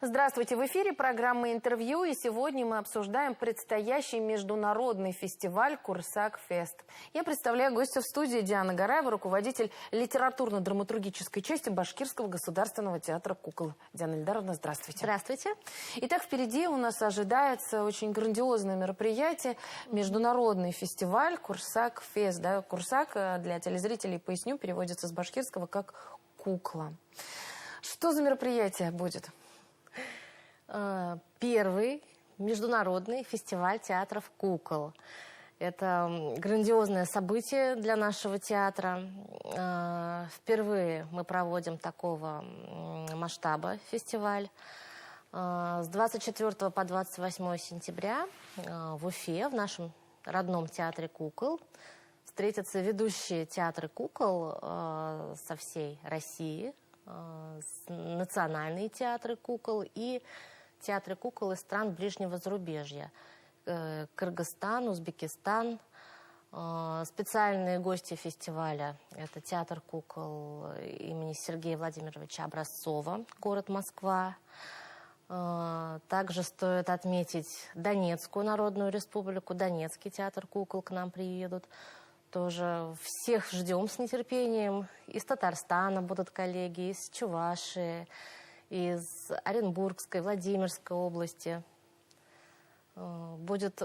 Здравствуйте, в эфире программа «Интервью», и сегодня мы обсуждаем предстоящий международный фестиваль «Курсак-фест». Я представляю гостя в студии Диана Гараева, руководитель литературно-драматургической части Башкирского государственного театра кукол. Диана Ильдаровна, здравствуйте. Здравствуйте. Итак, впереди у нас ожидается очень грандиозное мероприятие, международный фестиваль «Курсак-фест». Да? «Курсак», для телезрителей поясню, переводится с башкирского как «кукла». Что за мероприятие будет? Первый международный фестиваль театров кукол. Это грандиозное событие для нашего театра. Впервые мы проводим такого масштаба фестиваль. С 24 по 28 сентября в Уфе, в нашем родном театре кукол, встретятся ведущие театры кукол со всей России, национальные театры кукол и театры кукол из стран ближнего зарубежья. Кыргызстан, Узбекистан. Специальные гости фестиваля – это театр кукол имени Сергея Владимировича Образцова, город Москва. Также стоит отметить Донецкую Народную Республику, Донецкий театр кукол к нам приедут. Тоже всех ждем с нетерпением. Из Татарстана будут коллеги, из Чувашии, из Оренбургской, Владимирской области. Будет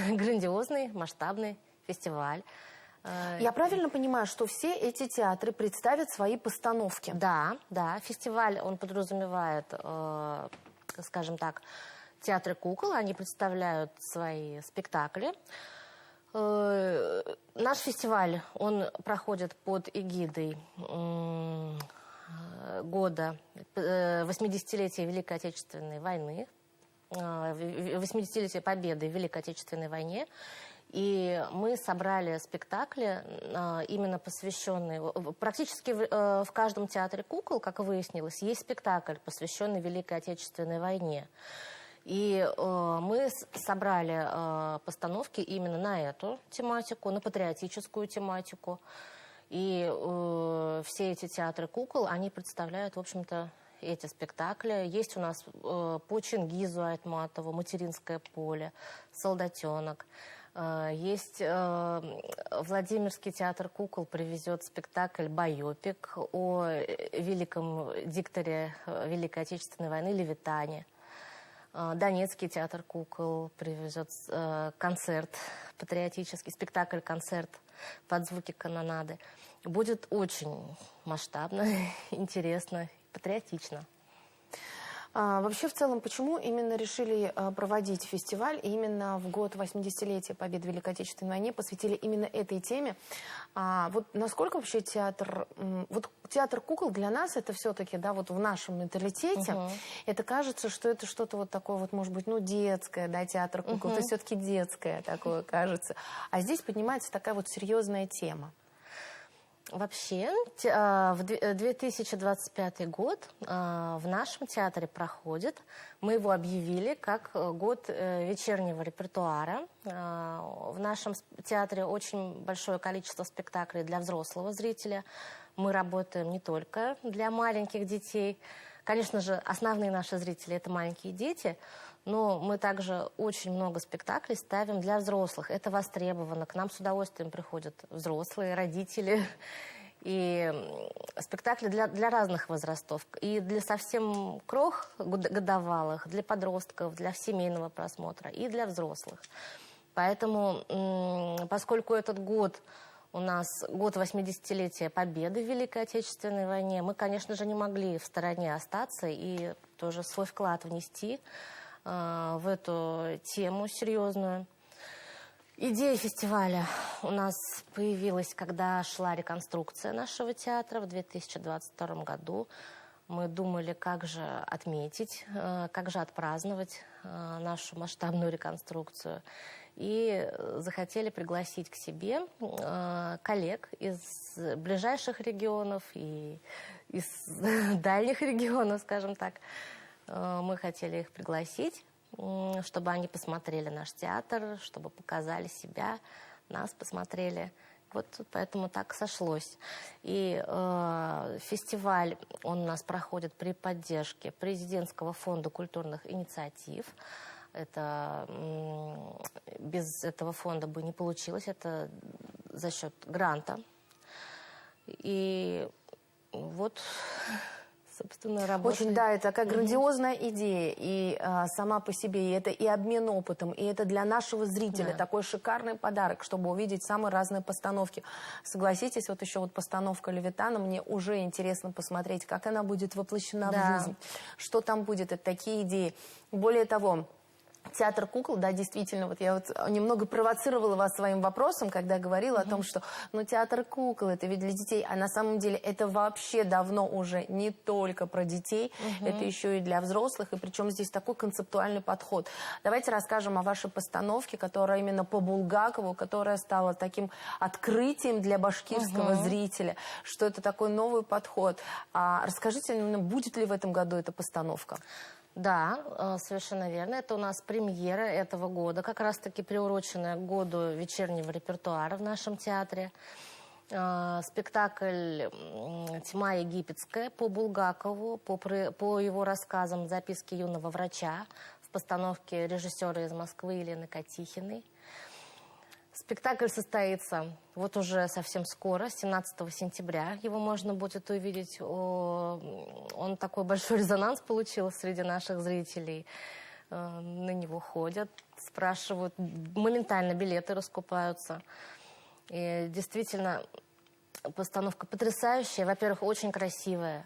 грандиозный, масштабный фестиваль. Я правильно понимаю, что все эти театры представят свои постановки? Да, да. Фестиваль, он подразумевает, скажем так, театры кукол. Они представляют свои спектакли. Наш фестиваль, он проходит под эгидой года 80-летия Великой Отечественной войны, 80-летия Победы в Великой Отечественной войне. И мы собрали спектакли, именно посвященные... Практически в каждом театре кукол, как выяснилось, есть спектакль, посвященный Великой Отечественной войне. И мы собрали постановки именно на эту тематику, на патриотическую тематику. И все эти театры кукол, они представляют, в общем-то, эти спектакли. Есть у нас по Чингизу Айтматову «Материнское поле», «Солдатенок». Есть Владимирский театр кукол привезет спектакль «Байопик» о великом дикторе Великой Отечественной войны Левитане. Донецкий театр кукол привезет концерт, патриотический спектакль-концерт под звуки канонады. Будет очень масштабно, интересно, патриотично. Вообще, в целом, почему именно решили проводить фестиваль и именно в год 80-летия Победы в Великой Отечественной войне посвятили именно этой теме? Вот насколько вообще театр... Вот театр кукол для нас это все-таки, да, вот в нашем менталитете, это кажется, что это что-то вот такое вот, может быть, ну, детское, да, театр кукол, это все-таки детское такое кажется. А здесь поднимается такая вот серьезная тема. Вообще, в 2025 год в нашем театре проходит, мы его объявили как год вечернего репертуара. В нашем театре очень большое количество спектаклей для взрослого зрителя. Мы работаем не только для маленьких детей. Конечно же, основные наши зрители – это маленькие дети, но мы также очень много спектаклей ставим для взрослых. Это востребовано. К нам с удовольствием приходят взрослые, родители. И спектакли для разных возрастов. И для совсем годовалых, для подростков, для семейного просмотра и для взрослых. Поэтому, поскольку этот год у нас год 80-летия Победы в Великой Отечественной войне, мы, конечно же, не могли в стороне остаться и тоже свой вклад внести в эту тему серьезную. Идея фестиваля у нас появилась, когда шла реконструкция нашего театра в 2022 году. Мы думали, как же отметить, как же отпраздновать нашу масштабную реконструкцию. И захотели пригласить к себе коллег из ближайших регионов и из дальних регионов, скажем так. Мы хотели их пригласить, чтобы они посмотрели наш театр, чтобы показали себя, нас посмотрели. Вот поэтому так сошлось. И фестиваль, он у нас проходит при поддержке Президентского фонда культурных инициатив. Это без этого фонда бы не получилось, это за счет гранта. И вот, собственно, работаем. Очень, да, это такая грандиозная идея, и сама по себе, и это и обмен опытом, и это для нашего зрителя такой шикарный подарок, чтобы увидеть самые разные постановки. Согласитесь, вот еще вот постановка «Левитана», мне уже интересно посмотреть, как она будет воплощена в жизнь, что там будет, это такие идеи. Более того, театр кукол, да, действительно, вот я вот немного провоцировала вас своим вопросом, когда говорила о том, что, ну, театр кукол, это ведь для детей, а на самом деле это вообще давно уже не только про детей, это еще и для взрослых, и причем здесь такой концептуальный подход. Давайте расскажем о вашей постановке, которая именно по Булгакову, которая стала таким открытием для башкирского зрителя, что это такой новый подход. Расскажите, будет ли в этом году эта постановка? Да, совершенно верно. Это у нас премьера этого года, как раз-таки приуроченная к году вечернего репертуара в нашем театре. Спектакль «Тьма египетская» по Булгакову, по его рассказам «Записки юного врача» в постановке режиссера из Москвы Елены Котихиной. Спектакль состоится вот уже совсем скоро, 17 сентября. Его можно будет увидеть. Он такой большой резонанс получил среди наших зрителей. На него ходят, спрашивают. Моментально билеты раскупаются. И действительно, постановка потрясающая. Во-первых, очень красивая,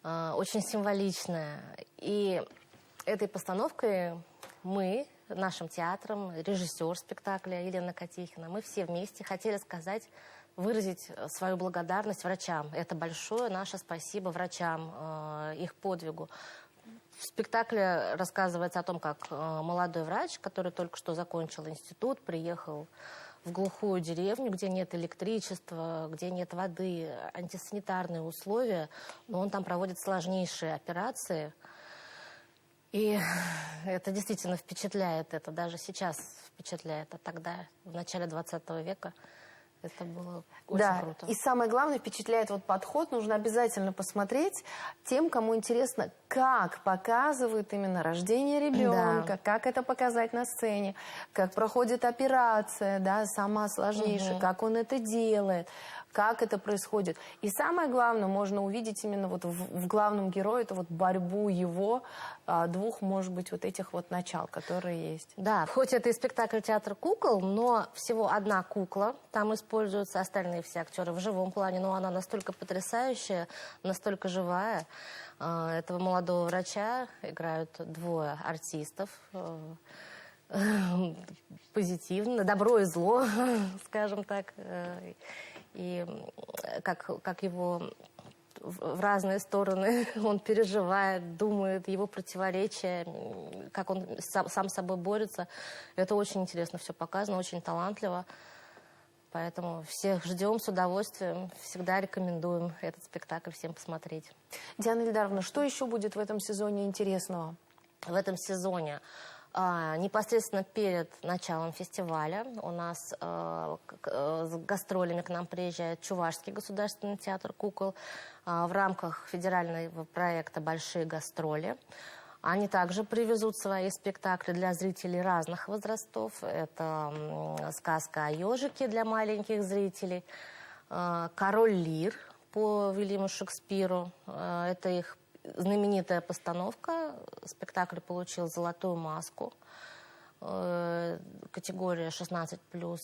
очень символичная. И этой постановкой мы, нашим театром, режиссер спектакля Елена Котихина, мы все вместе хотели сказать, выразить свою благодарность врачам. Это большое наше спасибо врачам, их подвигу. В спектакле рассказывается о том, как молодой врач, который только что закончил институт, приехал в глухую деревню, где нет электричества, где нет воды, антисанитарные условия, но он там проводит сложнейшие операции. И это действительно впечатляет, это даже сейчас впечатляет, а тогда, в начале 20 века, это было очень круто. И самое главное, впечатляет вот подход, нужно обязательно посмотреть тем, кому интересно, как показывают именно рождение ребенка, как это показать на сцене, как проходит операция, да, сама сложнейшая, как он это делает, как это происходит. И самое главное, можно увидеть именно вот в главном герое, это вот борьбу его двух, может быть, вот этих вот начал, которые есть. Да, хоть это и спектакль «Театр кукол», но всего одна кукла, там используются остальные все актеры в живом плане, но она настолько потрясающая, настолько живая. Этого молодого врача играют двое артистов, позитивно, добро и зло, скажем так. И как его в разные стороны он переживает, думает, его противоречия, как он сам с собой борется. Это очень интересно все показано, очень талантливо. Поэтому всех ждем с удовольствием, всегда рекомендуем этот спектакль всем посмотреть. Диана Ильдаровна, что еще будет в этом сезоне интересного? В этом сезоне непосредственно перед началом фестиваля у нас с гастролями к нам приезжает Чувашский государственный театр кукол в рамках федерального проекта «Большие гастроли». Они также привезут свои спектакли для зрителей разных возрастов. Это сказка о ежике для маленьких зрителей, «Король Лир» по Вильяму Шекспиру. Это их знаменитая постановка. Спектакль получил «Золотую маску», категория 16+.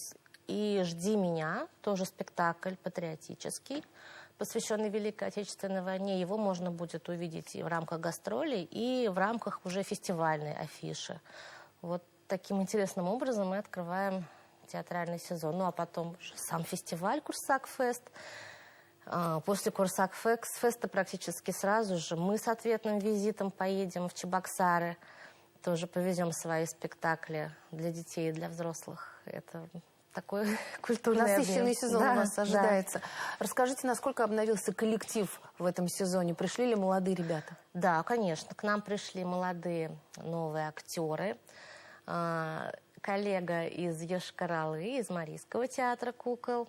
И «Жди меня», тоже спектакль патриотический, посвященный Великой Отечественной войне. Его можно будет увидеть и в рамках гастролей, и в рамках уже фестивальной афиши. Вот таким интересным образом мы открываем театральный сезон. Ну а потом сам фестиваль «Курсак-фест». После Курсак-феста практически сразу же мы с ответным визитом поедем в Чебоксары. Тоже повезем свои спектакли для детей и для взрослых. Это такой культурный насыщенный обмен. сезон у вас ожидается. Да. Расскажите, насколько обновился коллектив в этом сезоне? Пришли ли молодые ребята? Да, конечно. К нам пришли молодые новые актеры. коллега из Йошкар-Олы, из Марийского театра кукол.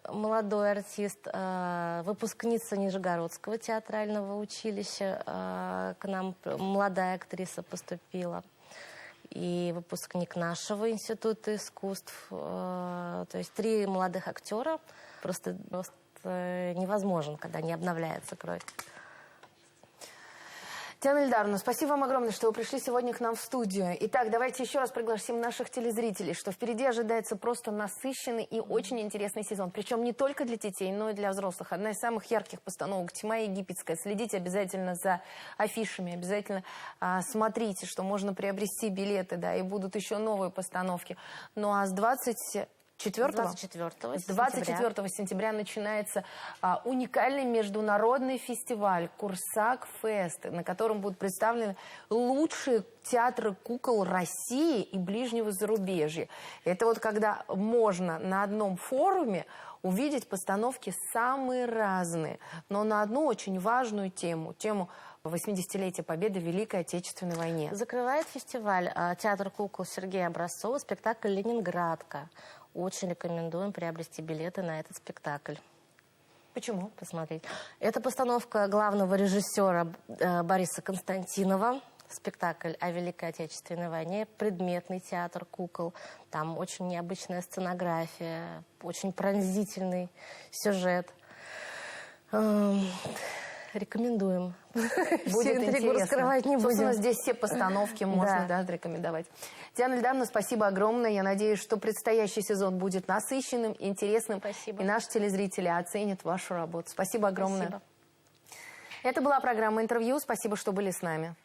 Молодой артист, выпускница Нижегородского театрального училища. К нам молодая актриса поступила. И выпускник нашего института искусств. То есть 3 молодых актера. Просто невозможен, когда не обновляется кровь. Диана Ильдаровна, спасибо вам огромное, что вы пришли сегодня к нам в студию. Итак, давайте еще раз пригласим наших телезрителей, что впереди ожидается просто насыщенный и очень интересный сезон. Причем не только для детей, но и для взрослых. Одна из самых ярких постановок «Тьма египетская». Следите обязательно за афишами, обязательно смотрите, что можно приобрести билеты, да, и будут еще новые постановки. Ну а с 24 сентября начинается уникальный международный фестиваль «Курсак Фест», на котором будут представлены лучшие театры кукол России и ближнего зарубежья. Это вот когда можно на одном форуме увидеть постановки самые разные, но на одну очень важную тему 80-летия Победы в Великой Отечественной войне. Закрывает фестиваль театр кукол Сергея Образцова спектакль «Ленинградка». Очень рекомендуем приобрести билеты на этот спектакль. Почему? Посмотреть. Это постановка главного режиссера Бориса Константинова. Спектакль о Великой Отечественной войне, предметный театр кукол. Там очень необычная сценография, очень пронзительный сюжет. Рекомендуем. Будет интересно. Раскрывать не будем. Собственно, здесь все постановки можно рекомендовать. Диана Ильдаровна, спасибо огромное. Я надеюсь, что предстоящий сезон будет насыщенным, интересным. Спасибо. И наши телезрители оценят вашу работу. Спасибо огромное. Спасибо. Это была программа «Интервью». Спасибо, что были с нами.